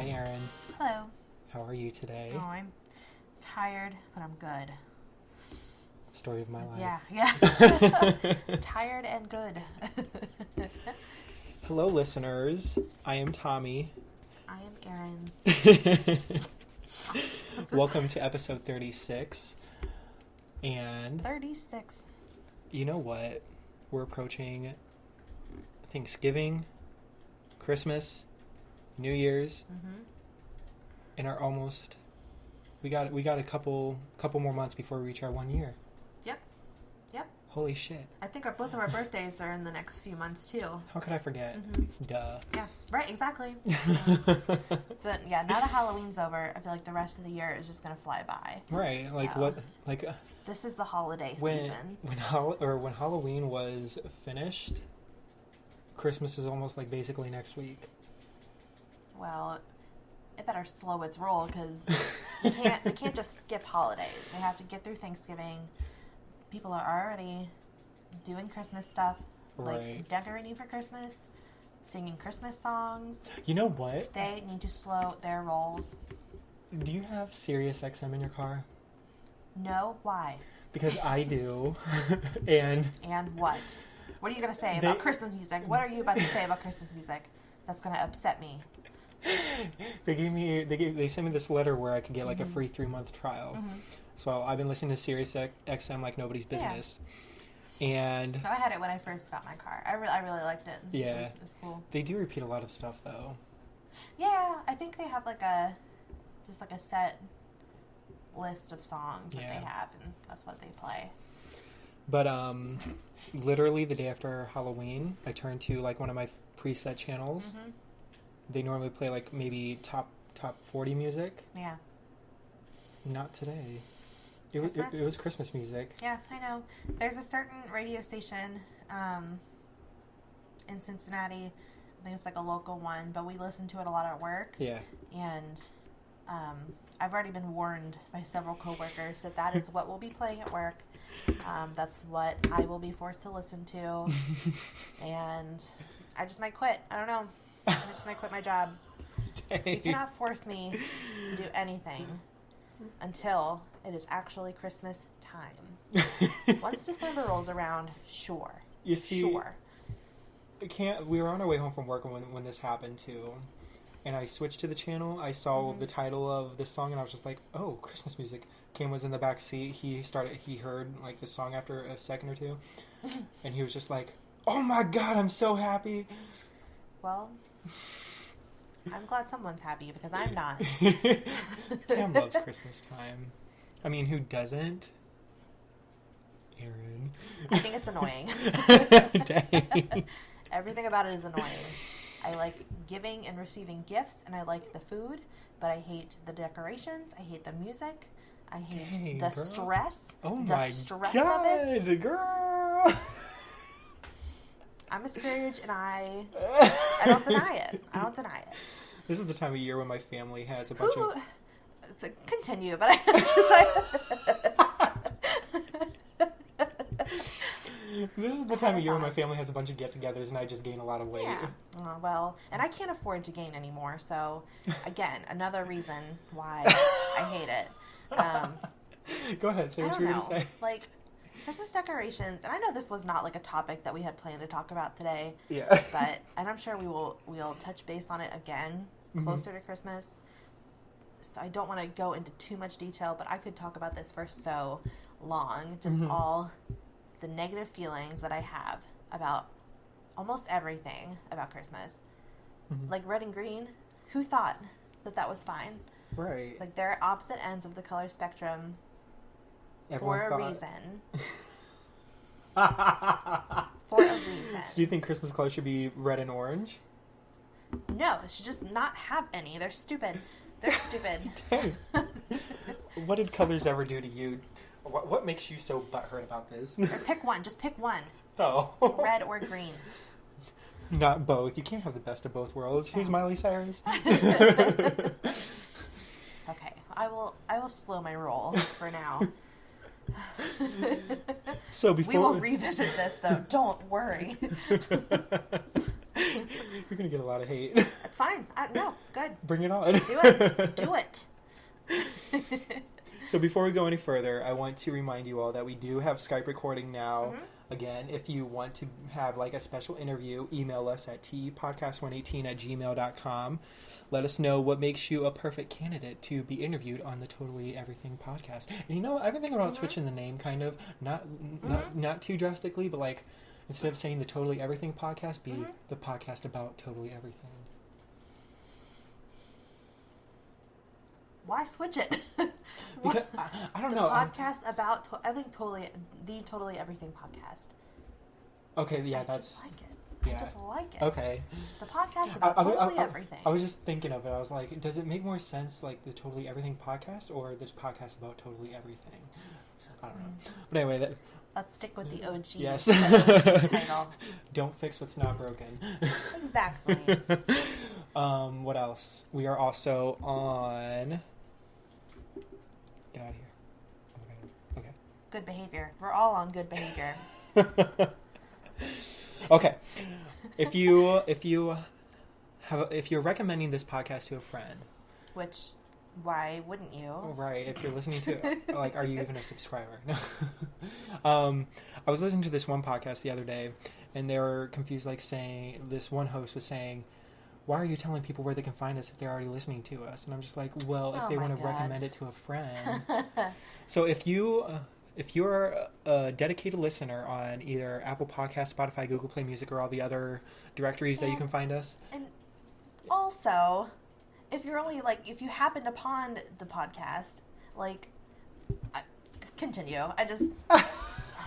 Hi, Erin. Hello. How are you today? Oh, I'm tired, but I'm good. Story of my life. Yeah. Tired and good. Hello, listeners. I am Tommy. I am Erin. Welcome to episode 36. And 36. you know what? We're approaching Thanksgiving, Christmas, New Year's, and are almost. We got a couple more months before we reach our 1 year. Yep. Holy shit! I think both of our birthdays are in the next few months too. How could I forget? Duh. Yeah. Right. Exactly. So yeah, now that Halloween's over, I feel like the rest of the year is just gonna fly by. Right. Like So, what? Like this is the holiday season. when Halloween was finished, Christmas is almost like basically next week. Well, it better slow its roll because they can't just skip holidays. They have to get through Thanksgiving. People are already doing Christmas stuff, like Right. decorating for Christmas, singing Christmas songs. You know what? They need to slow their rolls. Do you have Sirius XM in your car? No, why? Because I do. And what? What are you going to say about Christmas music? What are you about to say about Christmas music that's going to upset me? they sent me this letter where I could get like a free 3-month trial. So I've been listening to Sirius XM like nobody's business. And So I had it when I first got my car. I really liked it. Yeah. It was cool. They do repeat a lot of stuff though. Yeah, I think they have like a set list of songs that Yeah. they have, and that's what they play. But literally the day after Halloween, I turned to like one of my preset channels. They normally play like maybe top 40 music. Yeah. Not today. It was Christmas music. Yeah, I know. There's a certain radio station in Cincinnati. I think it's like a local one, but we listen to it a lot at work. Yeah. And I've already been warned by several coworkers that is what will be playing at work. That's what I will be forced to listen to. And I just might quit. I don't know. I just might quit my job. Dang. You cannot force me to do anything until it is actually Christmas time. Once December rolls around, sure. You see, sure. We were on our way home from work when this happened too, and I switched to the channel. I saw the title of this song, and I was just like, "Oh, Christmas music." Cam was in the back seat. He heard like the song after a second or two, and he was just like, "Oh my god, I'm so happy." Well, I'm glad someone's happy because I'm not. Cam loves Christmas time. I mean, who doesn't? Erin. I think it's annoying. Dang. Everything about it is annoying. I like giving and receiving gifts, and I like the food, but I hate the decorations. I hate the music. I hate the girl. stress. Oh the my stress god, of it. girl! I'm a Scrooge, and I don't deny it. I don't deny it. This is the time of year when my family has a bunch of... It's a continue, but I just This is the time of year when my family has a bunch of get-togethers and I just gain a lot of weight. Yeah. Well, and I can't afford to gain anymore, so again, another reason why I hate it. Go ahead, say what you were going to say. Like, Christmas decorations, and I know this was not like a topic that we had planned to talk about today. Yeah. And I'm sure we'll touch base on it again closer to Christmas. So I don't want to go into too much detail, but I could talk about this for so long. Just all the negative feelings that I have about almost everything about Christmas. Like red and green, who thought that was fine? Right. Like they're opposite ends of the color spectrum. Everyone For a thought... reason. For a reason. So do you think Christmas colors should be red and orange? No, it should just not have any. They're stupid. They're stupid. What did colors ever do to you? What makes you so butthurt about this? Or pick one. Just pick one. Oh. Red or green. Not both. You can't have the best of both worlds. Who's Miley Cyrus? Okay. I will slow my roll for now. So before we will revisit this, though. Don't worry. You're gonna get a lot of hate. It's fine. No, good. Bring it on. Do it. Do it. So before we go any further, I want to remind you all that we do have Skype recording now. Mm-hmm. Again, if you want to have like a special interview, email us at tpodcast118@gmail.com. Let us know what makes you a perfect candidate to be interviewed on the Totally Everything podcast. And you know, I've been thinking about switching the name, kind of, not too drastically, but like instead of saying the Totally Everything podcast, be the podcast about totally everything. Why switch it? Because I don't know. Podcast about I think the Totally Everything podcast. Okay, yeah, I that's. just like it. Yeah. I just like it. Okay. The podcast about totally everything. I was just thinking of it. I was like, does it make more sense like the Totally Everything podcast or the podcast about totally everything? I don't know. But anyway, let's stick with the OG. Yes. Title. Don't fix what's not broken. Exactly. What else? We are also on. Get out of here. Okay. Good behavior. We're all on good behavior. Okay. If you're recommending this podcast to a friend, which why wouldn't you? Right. If you're listening to it, like, are you even a subscriber? No. I was listening to this one podcast the other day, and they were confused, like saying this one host was saying, "Why are you telling people where they can find us if they're already listening to us?" And I'm just like, well, if they want to recommend it to a friend. So if you're a dedicated listener on either Apple Podcasts, Spotify, Google Play Music, or all the other directories that you can find us. And also, if you're only if you happened upon the podcast, continue. I just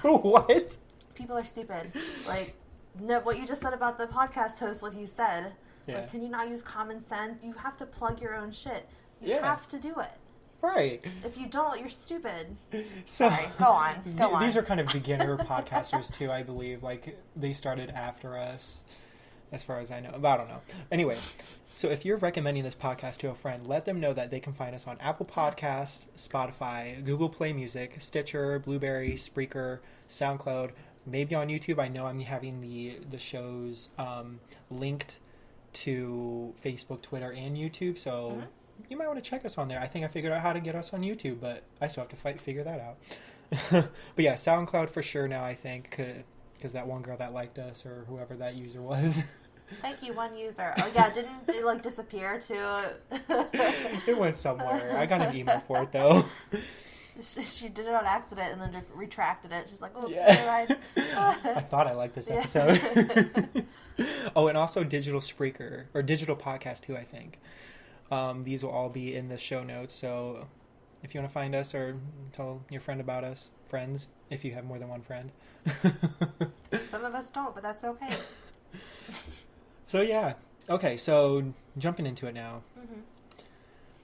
what? People are stupid. No, what you just said about the podcast host, what he said. Yeah. Can you not use common sense? You have to plug your own shit. You Yeah. have to do it. Right. If you don't, you're stupid. So, sorry. Go on. These are kind of beginner podcasters too, I believe. Like, they started after us, as far as I know. But I don't know. Anyway, so if you're recommending this podcast to a friend, let them know that they can find us on Apple Podcasts, Spotify, Google Play Music, Stitcher, Blueberry, Spreaker, SoundCloud, maybe on YouTube. I know I'm having the shows linked to Facebook, Twitter, and YouTube, so you might want to check us on there. I think I figured out how to get us on YouTube, but I still have to figure that out. But yeah, SoundCloud for sure now, I think, because that one girl that liked us, or whoever that user was. Thank you, one user. Oh yeah, didn't it disappear too? It went somewhere. I got an email for it though. She did it on accident and then retracted it. She's like, "Oh, yeah. I thought I liked this episode." Oh, and also digital Spreaker or digital podcast too, I think. These will all be in the show notes. So if you want to find us or tell your friend about us, friends, if you have more than one friend. Some of us don't, but that's okay. So yeah. Okay, so jumping into it now.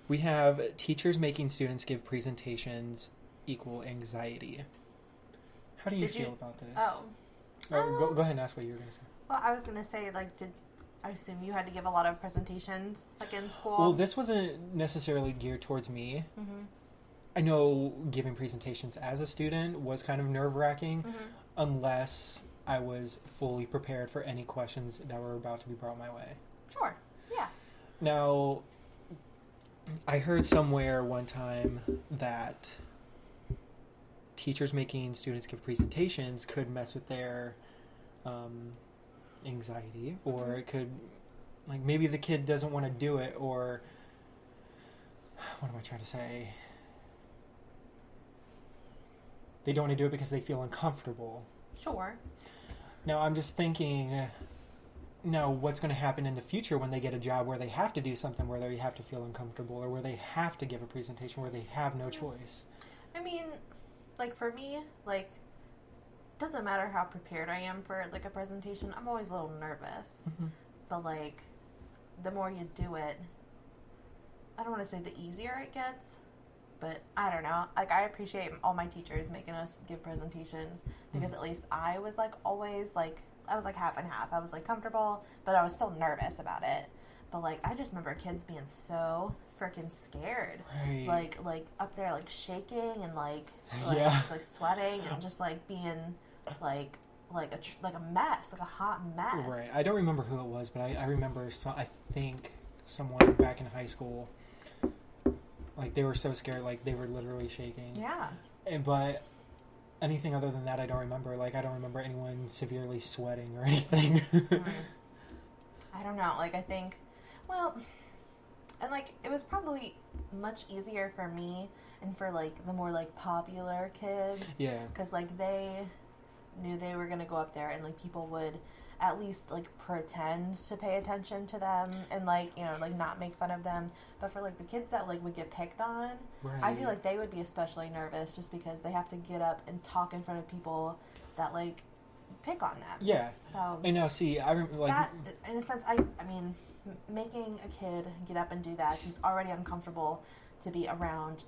We have teachers making students give presentations equal anxiety. How do you feel about this? Go ahead and ask what you were going to say. Well, I was going to say, I assume you had to give a lot of presentations, in school? Well, this wasn't necessarily geared towards me. I know giving presentations as a student was kind of nerve-wracking, unless I was fully prepared for any questions that were about to be brought my way. Sure, yeah. Now, I heard somewhere one time that teachers making students give presentations could mess with their anxiety, or it could, maybe the kid doesn't want to do it, or what am I trying to say? They don't want to do it because they feel uncomfortable. Sure. Now, I'm just thinking, what's going to happen in the future when they get a job where they have to do something where they have to feel uncomfortable, or where they have to give a presentation where they have no choice? I mean, for me, doesn't matter how prepared I am for, a presentation, I'm always a little nervous. But, the more you do it, I don't want to say the easier it gets, but I don't know. I appreciate all my teachers making us give presentations, because at least I was, always, I was, half and half. I was, comfortable, but I was still nervous about it. But, I just remember kids being so freaking scared. Right. Up there, shaking and, yeah. sweating and just, being, like a mess, like a hot mess. Right. I don't remember who it was, but I remember I think someone back in high school, like they were so scared, like they were literally shaking. Yeah. But anything other than that, I don't remember. Like, I don't remember anyone severely sweating or anything. I don't know. Like, I think, well, and like, it was probably much easier for me and for like the more like popular kids. Yeah. Because like they knew they were going to go up there and like people would at least like pretend to pay attention to them and like, you know, like not make fun of them. But for like the kids that like would get picked on, Right. I feel like they would be especially nervous just because they have to get up and talk in front of people that like pick on them. Yeah. So And now, see, I remember like that, in a sense, I mean, making a kid get up and do that who's already uncomfortable to be around,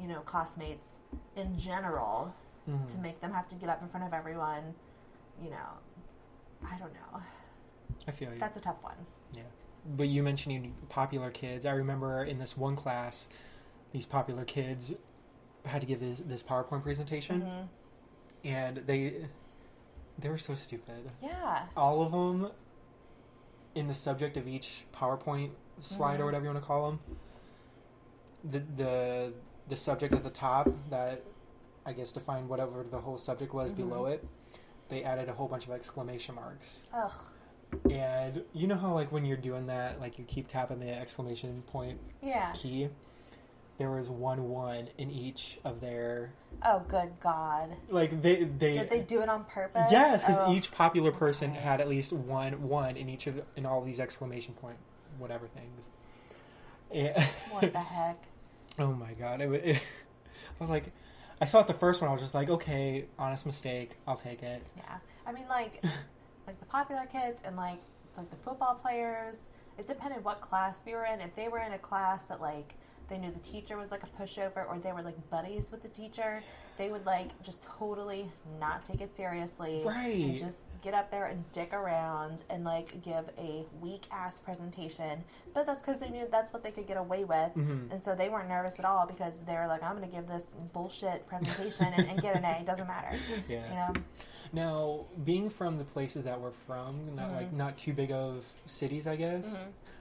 you know, classmates in general, to make them have to get up in front of everyone, you know, I don't know. I feel you. That's a tough one. Yeah. But you mentioning popular kids. I remember in this one class, these popular kids had to give this PowerPoint presentation, and they were so stupid. Yeah. All of them, in the subject of each PowerPoint slide or whatever you want to call them, the subject at the top that I guess defined whatever the whole subject was below it, they added a whole bunch of exclamation marks. Ugh. And you know how like when you're doing that, like you keep tapping the exclamation point key? There was 1 in each of their... Oh, good God. Like they Did they do it on purpose? Yes, because each popular person had at least one in each of in all these exclamation point whatever things. And what the heck? Oh my God. I was like, I saw it the first one, I was just like, okay, honest mistake, I'll take it. Yeah. I mean, like the popular kids and like the football players, it depended what class we were in. If they were in a class that like they knew the teacher was like a pushover, or they were like buddies with the teacher, they would like just totally not take it seriously. Right. And just get up there and dick around and like give a weak ass presentation. But that's because they knew that's what they could get away with. And so they weren't nervous at all because they were like, I'm going to give this bullshit presentation and get an A. It doesn't matter. Yeah. You know? Now, being from the places that we're from, not too big of cities, I guess.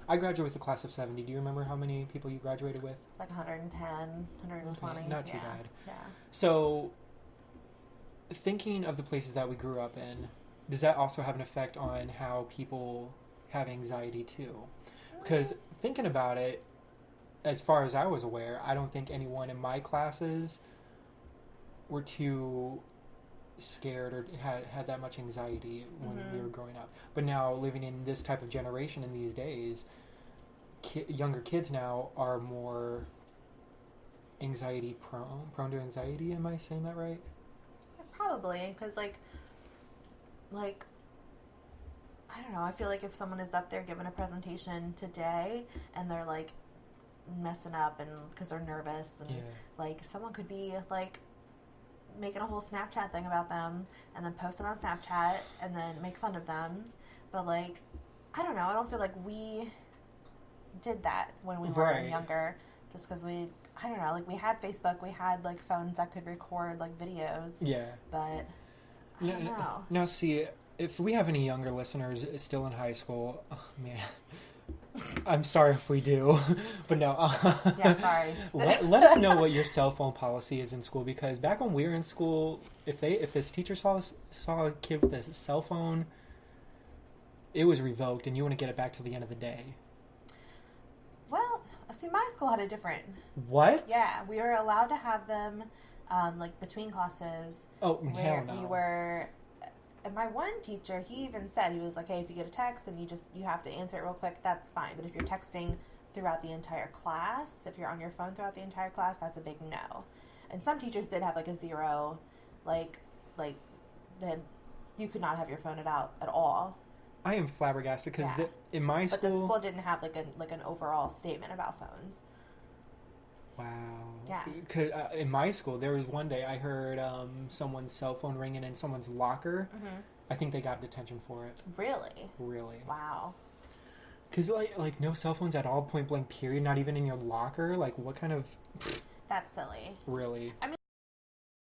I graduated with a class of 70. Do you remember how many people you graduated with? Like 110, 120. Okay, not too bad. Yeah. So, thinking of the places that we grew up in, does that also have an effect on how people have anxiety too? Because thinking about it, as far as I was aware, I don't think anyone in my classes were too scared or had that much anxiety when we were growing up. But now, living in this type of generation in these days, younger kids now are more anxiety prone to anxiety. Am I saying that right? Probably, because like I don't know, I feel like if someone is up there giving a presentation today and they're like messing up and because they're nervous and like someone could be like making a whole Snapchat thing about them and then post it on Snapchat and then make fun of them. But like, I don't know, I don't feel like we did that when we were younger, just because I don't know, like we had Facebook, we had like phones that could record like videos. Yeah. But I don't know. Now see, if we have any younger listeners still in high school, oh man, I'm sorry if we do, but no. Yeah, sorry. let us know what your cell phone policy is in school, because back when we were in school, if this teacher saw a kid with a cell phone, it was revoked, and you want to get it back till the end of the day. Well, see, my school had a different. What? Yeah, we were allowed to have them, like between classes. Oh, hell no. We were. And my one teacher, he even said, he was like, hey, if you get a text and you have to answer it real quick, that's fine. But if you're texting throughout the entire class, if you're on your phone throughout the entire class, that's a big no. And some teachers did have like a 0, like then you could not have your phone out at all. I am flabbergasted because in my school... But the school didn't have like an overall statement about phones. Wow. Yeah. Cause, in my school, there was one day I heard someone's cell phone ringing in someone's locker. I think they got detention for it. Really? Really. Wow. Because, like no cell phones at all, point blank period, not even in your locker? Like, what kind of... That's silly. Really? I mean,